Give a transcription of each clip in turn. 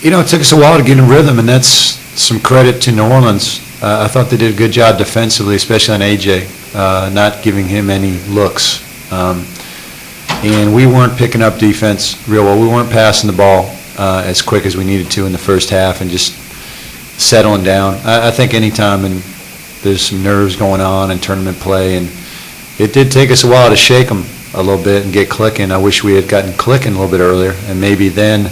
It took us a while to get in rhythm, and that's some credit to New Orleans. I thought they did a good job defensively, especially on A.J., not giving him any looks. And we weren't picking up defense real well. We weren't passing the ball as quick as we needed to in the first half and just settling down. I think any time there's some nerves going on in tournament play, and it did take us a while to shake them a little bit and get clicking. I wish we had gotten clicking a little bit earlier, and maybe then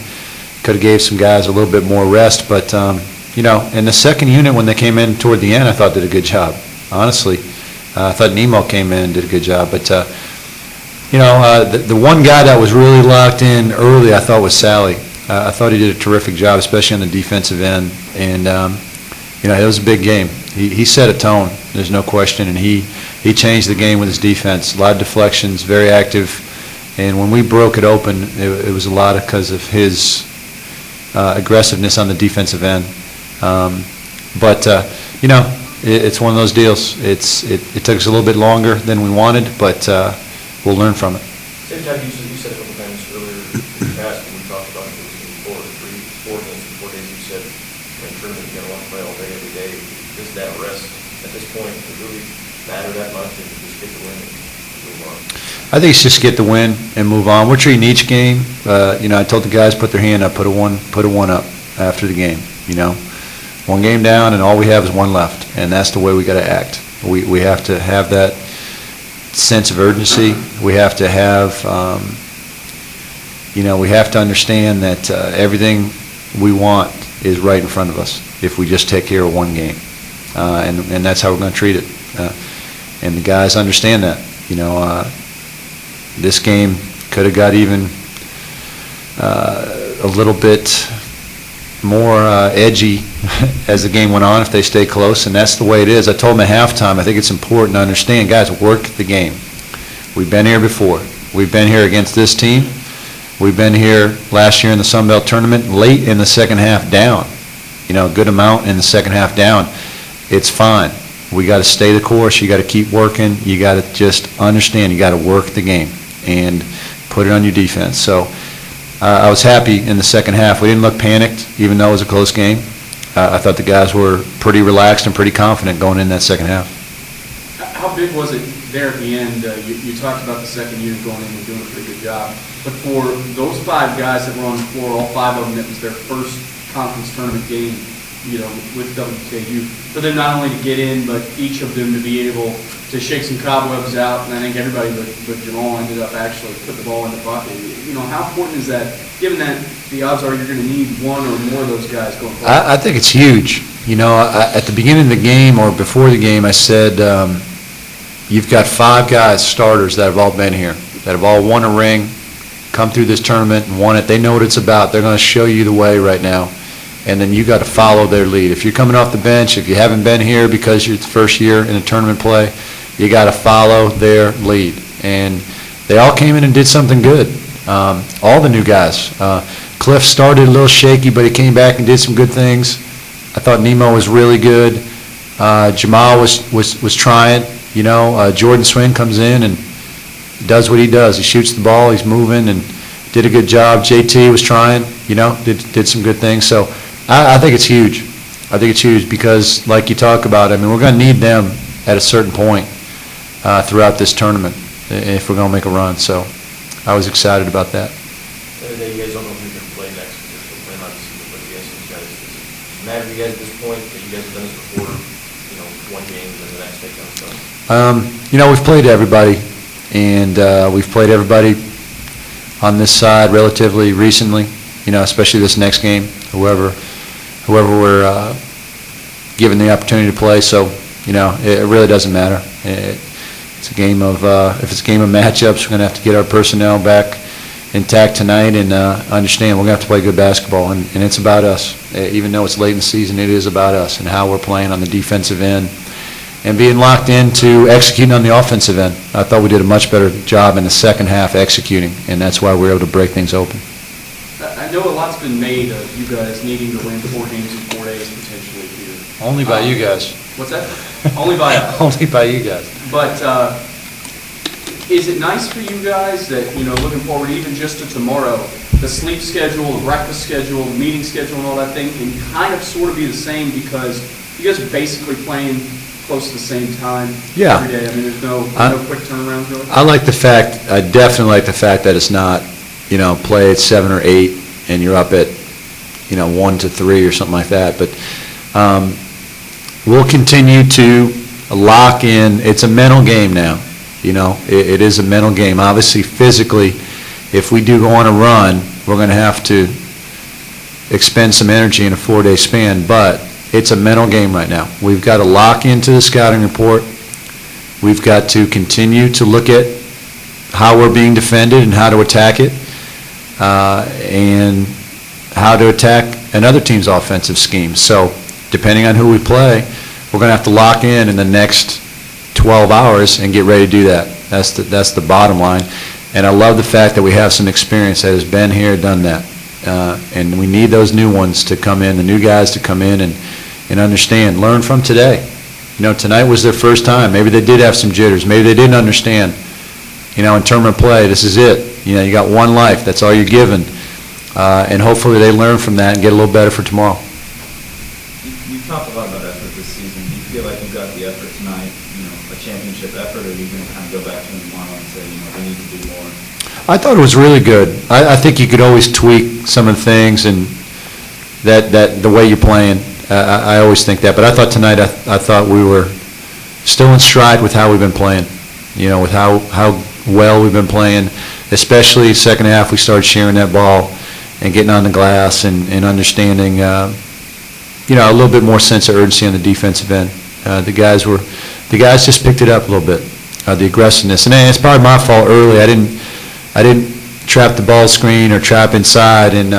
could have gave some guys a little bit more rest. But, in the second unit when they came in toward the end, I thought did a good job, honestly. I thought Nemo came in and did a good job. But, the one guy that was really locked in early I thought was Sally. I thought he did a terrific job, especially on the defensive end. And, it was a big game. He set a tone, there's no question, and he changed the game with his defense. A lot of deflections, very active. And when we broke it open, it was a lot because of his aggressiveness on the defensive end. It's one of those deals. It took us a little bit longer than we wanted, but we'll learn from it. Same time, you said a couple times earlier in the past when we talked about it, it was 4 games in 4 days, you said in tournament you're going to want to play all day, every day. Does that rest at this point really matter that much, and just get the win and move on? I think it's just get the win and move on. We're treating each game. I told the guys put their hand up, put a one up after the game. One game down, and all we have is one left, and that's the way we got to act. We have to have that sense of urgency. We have to have, we have to understand that everything we want is right in front of us if we just take care of one game, and that's how we're going to treat it. And the guys understand that. This game could have got even a little bit more edgy as the game went on if they stay close, and that's the way it is. I told them at halftime, I think it's important to understand, guys, work the game. We've been here before. We've been here against this team. We've been here last year in the Sun Belt Tournament, late in the second half down. A good amount in the second half down. It's fine. We got to stay the course. You got to keep working. You got to just understand you got to work the game and put it on your defense. So I was happy in the second half. We didn't look panicked, even though it was a close game. I thought the guys were pretty relaxed and pretty confident going in that second half. How big was it there at the end? You talked about the second unit going in and doing a pretty good job. But for those 5 guys that were on the floor, all 5 of them, it was their first conference tournament game, with WKU. For them not only to get in, but each of them to be able to shake some cobwebs out, and I think everybody but Jamal ended up actually put the ball in the bucket. How important is that, given that the odds are you're going to need one or more of those guys going forward? I think it's huge. At the beginning of the game or before the game, I said you've got 5 guys, starters, that have all been here, that have all won a ring, come through this tournament and won it. They know what it's about. They're going to show you the way right now. And then you got to follow their lead. If you're coming off the bench, if you haven't been here because you're the first year in a tournament play, you got to follow their lead. And they all came in and did something good. All the new guys. Cliff started a little shaky, but he came back and did some good things. I thought Nemo was really good. Jamal was trying. Jordan Swin comes in and does what he does. He shoots the ball. He's moving and did a good job. JT was trying. Did some good things. So I think it's huge. I think it's huge because, like you talk about, we're going to need them at a certain point throughout this tournament if we're going to make a run. So I was excited about that. You guys don't know who you're going to play next. You're playing out the season, but you guys, does it matter to you guys at this point that you guys have done this before? One game and then the next take on? We've played everybody, and we've played everybody on this side relatively recently. Especially this next game, whoever we're given the opportunity to play. So, it really doesn't matter. It's a game of if it's a game of matchups, we're going to have to get our personnel back intact tonight and understand we're going to have to play good basketball, and it's about us. Even though it's late in the season, it is about us and how we're playing on the defensive end and being locked into executing on the offensive end. I thought we did a much better job in the second half executing, and that's why we were able to break things open. I know a lot's been made of you guys needing to win 4 games in 4 days potentially here. Only by you guys. What's that? Only by us. Only by you guys. But is it nice for you guys that, looking forward even just to tomorrow, the sleep schedule, the breakfast schedule, the meeting schedule, and all that thing can kind of sort of be the same because you guys are basically playing close to the same time Yeah. every day. I mean, there's no quick turnarounds really. I definitely like the fact that it's not, play at 7 or 8 and you're up at, 1 to 3 or something like that. But we'll continue to lock in. It's a mental game now. It is a mental game. Obviously, physically, if we do go on a run, we're going to have to expend some energy in a 4-day span, but it's a mental game right now. We've got to lock into the scouting report. We've got to continue to look at how we're being defended and how to attack it, and how to attack another team's offensive scheme. So depending on who we play, we're going to have to lock in the next 12 hours and get ready to do that. That's the bottom line. And I love the fact that we have some experience that has been here, done that. And we need those new ones to come in, the new guys to come in and understand, learn from today. Tonight was their first time. Maybe they did have some jitters. Maybe they didn't understand. In tournament play, this is it. You got one life. That's all you're given. And hopefully they learn from that and get a little better for tomorrow. You talked a lot about effort this season. Do you feel like you got the effort tonight, a championship effort, or are you going to kind of go back to them tomorrow and say, we need to do more? I thought it was really good. I think you could always tweak some of the things and that the way you're playing. I always think that. But I thought tonight, I thought we were still in stride with how we've been playing, with how well we've been playing, especially second half we started sharing that ball and getting on the glass and understanding, a little bit more sense of urgency on the defensive end. The guys just picked it up a little bit, the aggressiveness. And it's probably my fault early. I didn't trap the ball screen or trap inside, and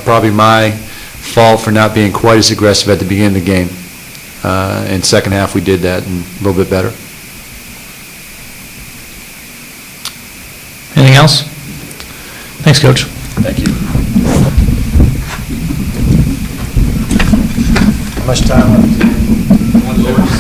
probably my fault for not being quite as aggressive at the beginning of the game. In second half we did that and a little bit better. Anything else? Thanks, Coach. Thank you. How much time left?